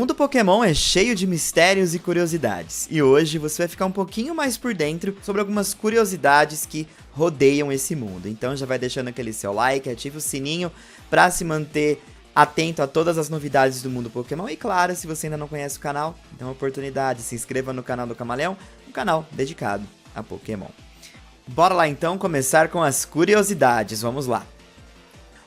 mundo Pokémon é cheio de mistérios e curiosidades, e hoje você vai ficar um pouquinho mais por dentro sobre algumas curiosidades que rodeiam esse mundo. Então já vai deixando aquele seu like, ativa o sininho para se manter atento a todas as novidades do mundo Pokémon. E claro, se você ainda não conhece o canal, dá uma oportunidade, se inscreva no canal do Camaleão, um canal dedicado a Pokémon. Bora lá então começar com as curiosidades, vamos lá.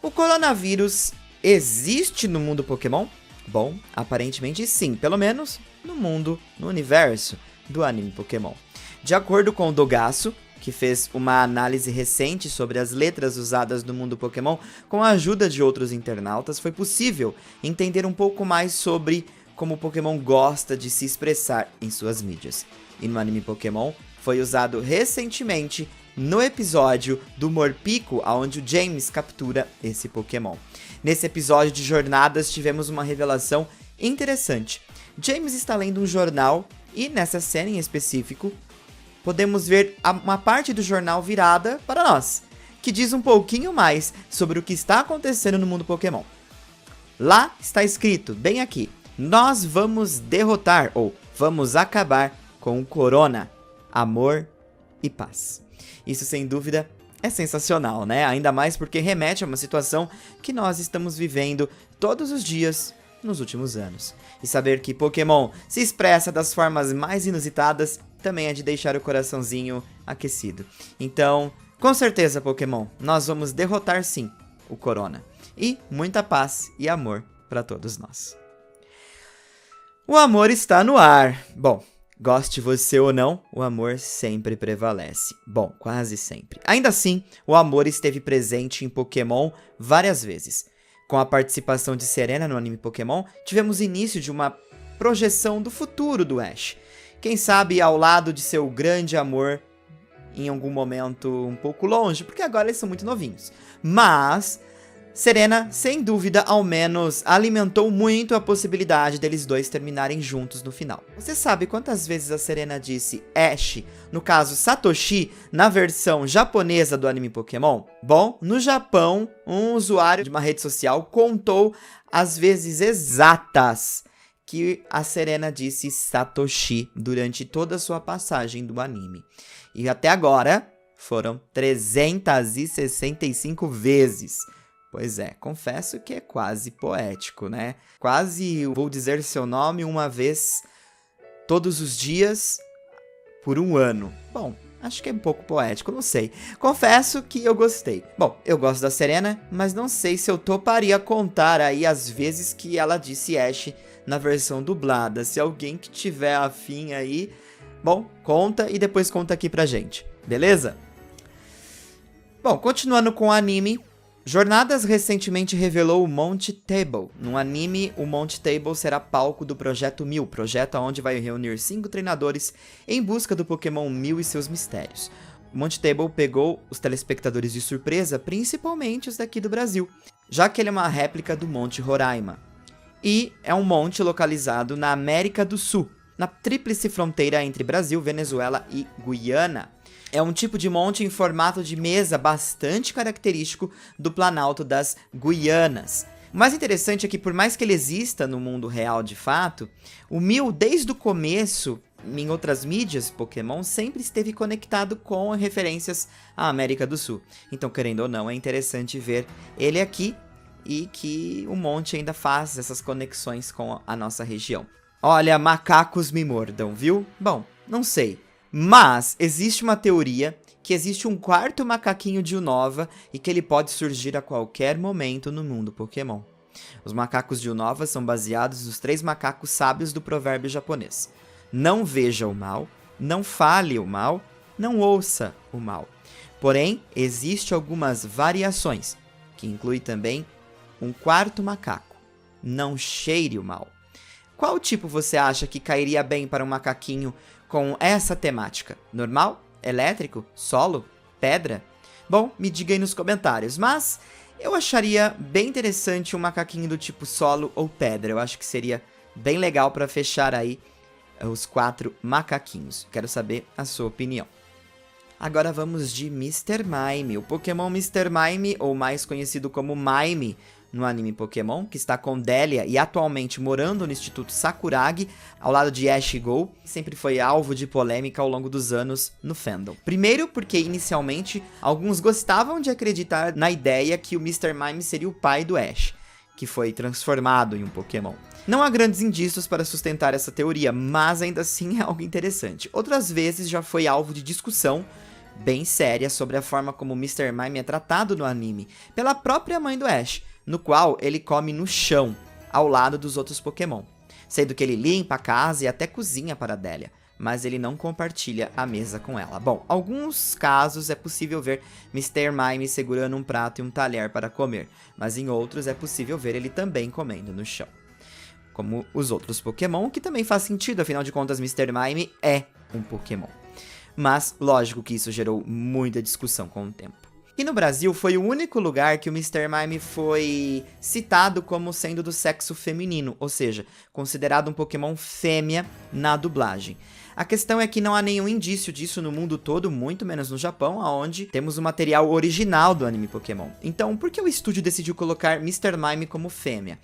O coronavírus existe no mundo Pokémon? Bom, aparentemente sim, pelo menos no universo do anime Pokémon. De acordo com o Dogaço, que fez uma análise recente sobre as letras usadas no mundo Pokémon com a ajuda de outros internautas, foi possível entender um pouco mais sobre como o Pokémon gosta de se expressar em suas mídias. E no anime Pokémon foi usado recentemente no episódio do Morpeko, onde o James captura esse Pokémon. Nesse episódio de Jornadas tivemos uma revelação interessante. James está lendo um jornal e nessa cena em específico podemos ver uma parte do jornal virada para nós, que diz um pouquinho mais sobre o que está acontecendo no mundo Pokémon. Lá está escrito, bem aqui, nós vamos derrotar ou vamos acabar com o Corona, amor e paz. Isso sem dúvida é sensacional, né? Ainda mais porque remete a uma situação que nós estamos vivendo todos os dias nos últimos anos. E saber que Pokémon se expressa das formas mais inusitadas também é de deixar o coraçãozinho aquecido. Então, com certeza, Pokémon, nós vamos derrotar sim o Corona. E muita paz e amor para todos nós. O amor está no ar. Bom, goste você ou não, o amor sempre prevalece. Bom, quase sempre. Ainda assim, o amor esteve presente em Pokémon várias vezes. Com a participação de Serena no anime Pokémon, tivemos início de uma projeção do futuro do Ash. Quem sabe ao lado de seu grande amor em algum momento um pouco longe, porque agora eles são muito novinhos. Mas Serena, sem dúvida, ao menos alimentou muito a possibilidade deles dois terminarem juntos no final. Você sabe quantas vezes a Serena disse Ash, no caso Satoshi, na versão japonesa do anime Pokémon? Bom, no Japão, um usuário de uma rede social contou as vezes exatas que a Serena disse Satoshi durante toda a sua passagem do anime. E até agora, foram 365 vezes. Pois é, confesso que é quase poético, né? Quase vou dizer seu nome uma vez todos os dias por um ano. Bom, acho que é um pouco poético, não sei. Confesso que eu gostei. Bom, eu gosto da Serena, mas não sei se eu toparia contar aí as vezes que ela disse Ash na versão dublada. Se alguém que tiver afim aí, bom, conta e depois conta aqui pra gente, beleza? Bom, continuando com o anime, Jornadas recentemente revelou o Mount Table. No anime, o Mount Table será palco do Projeto 1000, projeto onde vai reunir 5 treinadores em busca do Pokémon 1000 e seus mistérios. O Mount Table pegou os telespectadores de surpresa, principalmente os daqui do Brasil, já que ele é uma réplica do Monte Roraima. E é um monte localizado na América do Sul, na tríplice fronteira entre Brasil, Venezuela e Guiana. É um tipo de monte em formato de mesa bastante característico do Planalto das Guianas. O mais interessante é que, por mais que ele exista no mundo real de fato, o 1000, desde o começo, em outras mídias Pokémon, sempre esteve conectado com referências à América do Sul. Então, querendo ou não, é interessante ver ele aqui e que o monte ainda faz essas conexões com a nossa região. Olha, macacos me mordam, viu? Bom, não sei. Mas existe uma teoria que existe um quarto macaquinho de Unova e que ele pode surgir a qualquer momento no mundo Pokémon. Os macacos de Unova são baseados nos 3 macacos sábios do provérbio japonês. Não veja o mal, não fale o mal, não ouça o mal. Porém, existem algumas variações, que inclui também um quarto macaco. Não cheire o mal. Qual tipo você acha que cairia bem para um macaquinho com essa temática? Normal? Elétrico? Solo? Pedra? Bom, me diga aí nos comentários, mas eu acharia bem interessante um macaquinho do tipo solo ou pedra. Eu acho que seria bem legal para fechar aí os 4 macaquinhos. Quero saber a sua opinião. Agora vamos de Mr. Mime, o Pokémon Mr. Mime, ou mais conhecido como Mime no anime Pokémon, que está com Delia e atualmente morando no Instituto Sakuragi, ao lado de Ash e Go, sempre foi alvo de polêmica ao longo dos anos no fandom. Primeiro porque, inicialmente, alguns gostavam de acreditar na ideia que o Mr. Mime seria o pai do Ash, que foi transformado em um Pokémon. Não há grandes indícios para sustentar essa teoria, mas ainda assim é algo interessante. Outras vezes já foi alvo de discussão bem séria sobre a forma como o Mr. Mime é tratado no anime, pela própria mãe do Ash, no qual ele come no chão, ao lado dos outros Pokémon, sendo que ele limpa a casa e até cozinha para Delia, mas ele não compartilha a mesa com ela. Bom, alguns casos é possível ver Mr. Mime segurando um prato e um talher para comer, mas em outros é possível ver ele também comendo no chão. Como os outros Pokémon, que também faz sentido, afinal de contas Mr. Mime é um Pokémon. Mas, lógico que isso gerou muita discussão com o tempo. E no Brasil foi o único lugar que o Mr. Mime foi citado como sendo do sexo feminino, ou seja, considerado um Pokémon fêmea na dublagem. A questão é que não há nenhum indício disso no mundo todo, muito menos no Japão, onde temos o material original do anime Pokémon. Então, por que o estúdio decidiu colocar Mr. Mime como fêmea?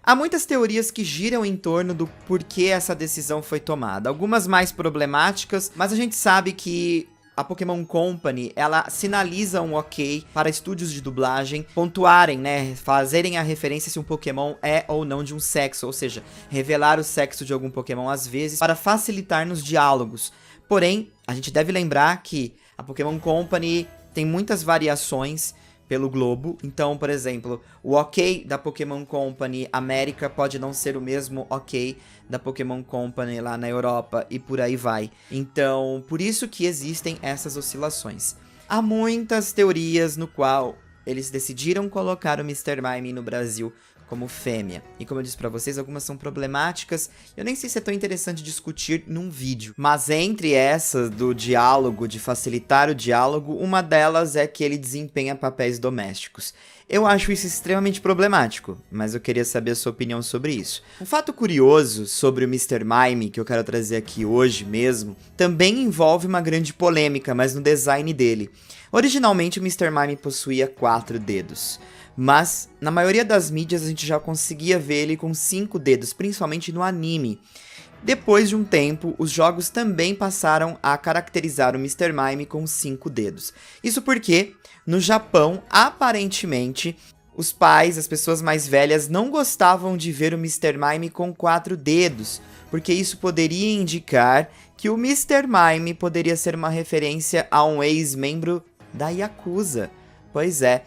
Há muitas teorias que giram em torno do porquê essa decisão foi tomada, algumas mais problemáticas, mas a gente sabe que a Pokémon Company, ela sinaliza um ok para estúdios de dublagem pontuarem, né, fazerem a referência se um Pokémon é ou não de um sexo, ou seja, revelar o sexo de algum Pokémon às vezes para facilitar nos diálogos. Porém, a gente deve lembrar que a Pokémon Company tem muitas variações pelo globo, então, por exemplo, o ok da Pokémon Company América pode não ser o mesmo ok da Pokémon Company lá na Europa e por aí vai. Então, por isso que existem essas oscilações. Há muitas teorias no qual eles decidiram colocar o Mr. Mime no Brasil como fêmea. E como eu disse pra vocês, algumas são problemáticas. Eu nem sei se é tão interessante discutir num vídeo. Mas entre essas do diálogo, de facilitar o diálogo, uma delas é que ele desempenha papéis domésticos. Eu acho isso extremamente problemático, mas eu queria saber a sua opinião sobre isso. Um fato curioso sobre o Mr. Mime, que eu quero trazer aqui hoje mesmo, também envolve uma grande polêmica, mas no design dele. Originalmente o Mr. Mime possuía 4 dedos. Mas, na maioria das mídias, a gente já conseguia ver ele com 5 dedos, principalmente no anime. Depois de um tempo, os jogos também passaram a caracterizar o Mr. Mime com 5 dedos. Isso porque, no Japão, aparentemente, os pais, as pessoas mais velhas, não gostavam de ver o Mr. Mime com 4 dedos, porque isso poderia indicar que o Mr. Mime poderia ser uma referência a um ex-membro da Yakuza. Pois é.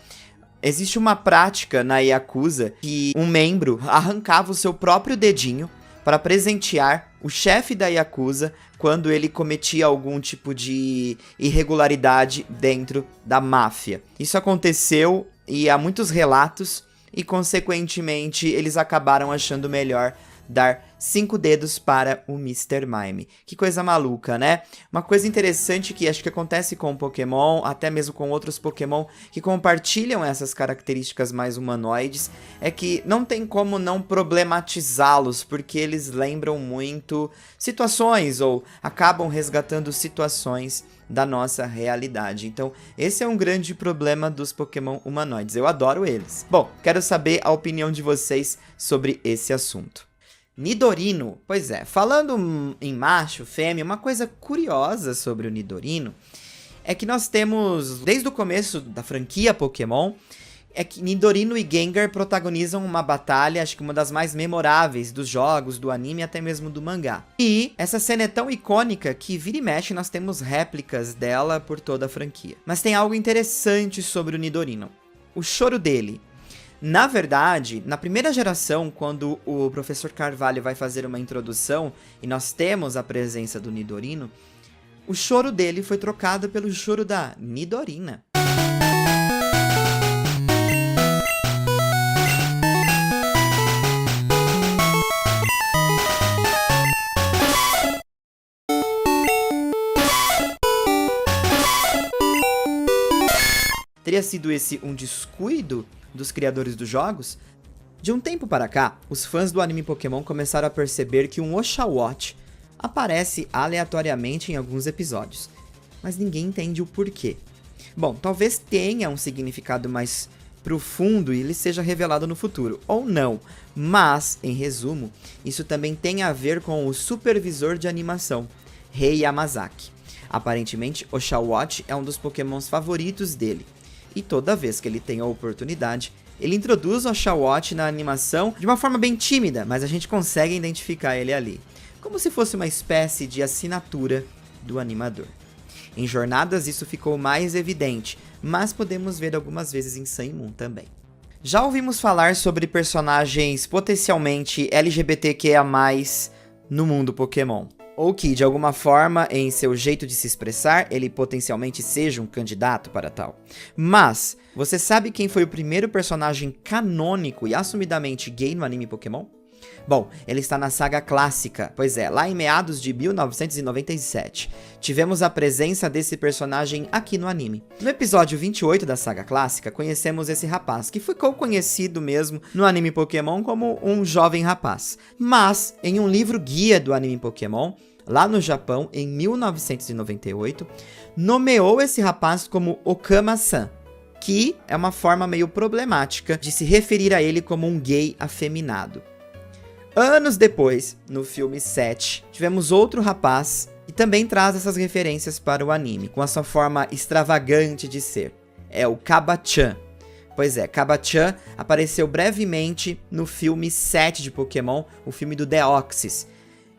Existe uma prática na Yakuza que um membro arrancava o seu próprio dedinho para presentear o chefe da Yakuza quando ele cometia algum tipo de irregularidade dentro da máfia. Isso aconteceu e há muitos relatos e, consequentemente, eles acabaram achando melhor dar 5 dedos para o Mr. Mime. Que coisa maluca, né? Uma coisa interessante que acho que acontece com o Pokémon, até mesmo com outros Pokémon que compartilham essas características mais humanoides, é que não tem como não problematizá-los, porque eles lembram muito situações ou acabam resgatando situações da nossa realidade. Então, esse é um grande problema dos Pokémon humanoides. Eu adoro eles. Bom, quero saber a opinião de vocês sobre esse assunto. Nidorino, pois é, falando em macho, fêmea, uma coisa curiosa sobre o Nidorino é que nós temos, desde o começo da franquia Pokémon, é que Nidorino e Gengar protagonizam uma batalha, acho que uma das mais memoráveis dos jogos, do anime, até mesmo do mangá. E essa cena é tão icônica que vira e mexe nós temos réplicas dela por toda a franquia. Mas tem algo interessante sobre o Nidorino, o choro dele. Na verdade, na primeira geração, quando o Professor Carvalho vai fazer uma introdução e nós temos a presença do Nidorino, o choro dele foi trocado pelo choro da Nidorina. Teria sido esse um descuido dos criadores dos jogos? De um tempo para cá, os fãs do anime Pokémon começaram a perceber que um Oshawott aparece aleatoriamente em alguns episódios. mas ninguém entende o porquê. Bom, talvez tenha um significado mais profundo e ele seja revelado no futuro, ou não. Mas, em resumo, isso também tem a ver com o supervisor de animação, Rei Yamazaki. Aparentemente, Oshawott é um dos pokémons favoritos dele. E toda vez que ele tem a oportunidade, ele introduz Oshawott na animação de uma forma bem tímida, mas a gente consegue identificar ele ali. Como se fosse uma espécie de assinatura do animador. Em Jornadas isso ficou mais evidente, mas podemos ver algumas vezes em Sun e Moon também. Já ouvimos falar sobre personagens potencialmente LGBTQIA+, no mundo Pokémon. Ou que, de alguma forma, em seu jeito de se expressar, ele potencialmente seja um candidato para tal. Mas, você sabe quem foi o primeiro personagem canônico e assumidamente gay no anime Pokémon? Bom, ele está na saga clássica, pois é, lá em meados de 1997, tivemos a presença desse personagem aqui no anime. No episódio 28 da saga clássica, conhecemos esse rapaz, que ficou conhecido mesmo no anime Pokémon como um jovem rapaz. Mas, em um livro guia do anime Pokémon, lá no Japão, em 1998, nomeou esse rapaz como Okama-san, que é uma forma meio problemática de se referir a ele como um gay afeminado. Anos depois, no filme 7, tivemos outro rapaz que também traz essas referências para o anime, com a sua forma extravagante de ser. É o Kaba-chan. Pois é, Kaba-chan apareceu brevemente no filme 7 de Pokémon, o filme do Deoxys,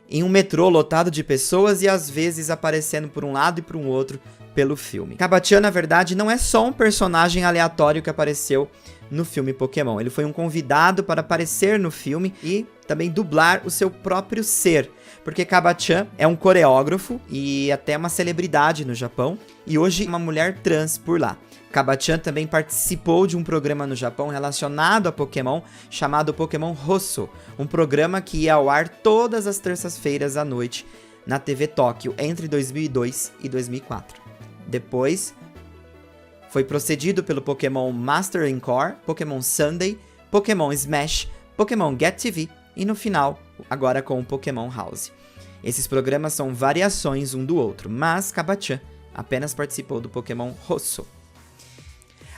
em um metrô lotado de pessoas e às vezes aparecendo por um lado e por um outro pelo filme. Kaba-chan, na verdade, não é só um personagem aleatório que apareceu no filme Pokémon. Ele foi um convidado para aparecer no filme e também dublar o seu próprio ser, porque Kaba-chan é um coreógrafo e até uma celebridade no Japão, e hoje uma mulher trans por lá. Kaba-chan também participou de um programa no Japão relacionado a Pokémon, chamado Pokémon Rosso, um programa que ia ao ar todas as terças-feiras à noite na TV Tóquio entre 2002 e 2004. Depois, foi procedido pelo Pokémon Master Encore, Pokémon Sunday, Pokémon Smash, Pokémon Get TV e no final, agora com o Pokémon House. Esses programas são variações um do outro, mas Kaba-chan apenas participou do Pokémon Rosso.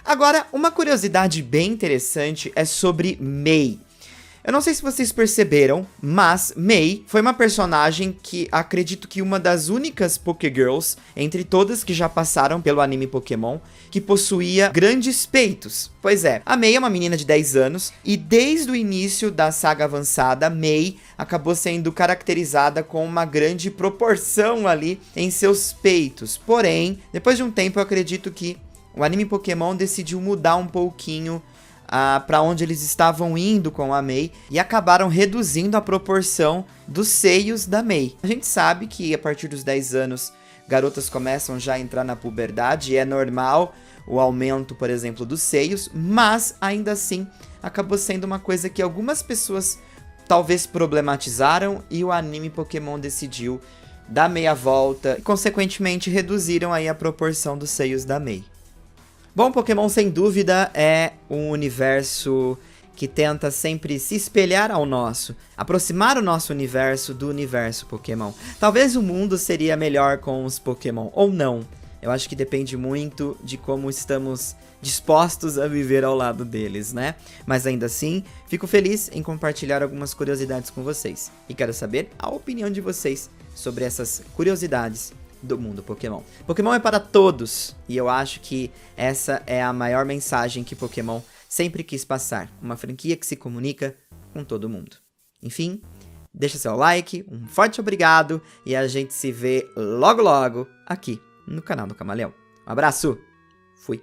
Agora, uma curiosidade bem interessante é sobre Mei. Eu não sei se vocês perceberam, mas Mei foi uma personagem que acredito que uma das únicas Pokégirls, entre todas que já passaram pelo anime Pokémon, que possuía grandes peitos. Pois é, a Mei é uma menina de 10 anos e desde o início da saga avançada, Mei acabou sendo caracterizada com uma grande proporção ali em seus peitos. Porém, depois de um tempo eu acredito que o anime Pokémon decidiu mudar um pouquinho para onde eles estavam indo com a Mei e acabaram reduzindo a proporção dos seios da Mei. A gente sabe que a partir dos 10 anos garotas começam já a entrar na puberdade e é normal o aumento, por exemplo, dos seios, mas ainda assim acabou sendo uma coisa que algumas pessoas talvez problematizaram e o anime Pokémon decidiu dar meia volta e consequentemente reduziram aí a proporção dos seios da Mei. Bom, Pokémon sem dúvida é um universo que tenta sempre se espelhar ao nosso, aproximar o nosso universo do universo Pokémon. Talvez o mundo seria melhor com os Pokémon, ou não. Eu acho que depende muito de como estamos dispostos a viver ao lado deles, né? Mas ainda assim, fico feliz em compartilhar algumas curiosidades com vocês. E quero saber a opinião de vocês sobre essas curiosidades do mundo Pokémon. Pokémon é para todos, e eu acho que essa é a maior mensagem que Pokémon sempre quis passar. Uma franquia que se comunica com todo mundo. Enfim, deixa seu like, um forte obrigado, e a gente se vê logo logo aqui no canal do Camaleão. Um abraço, fui!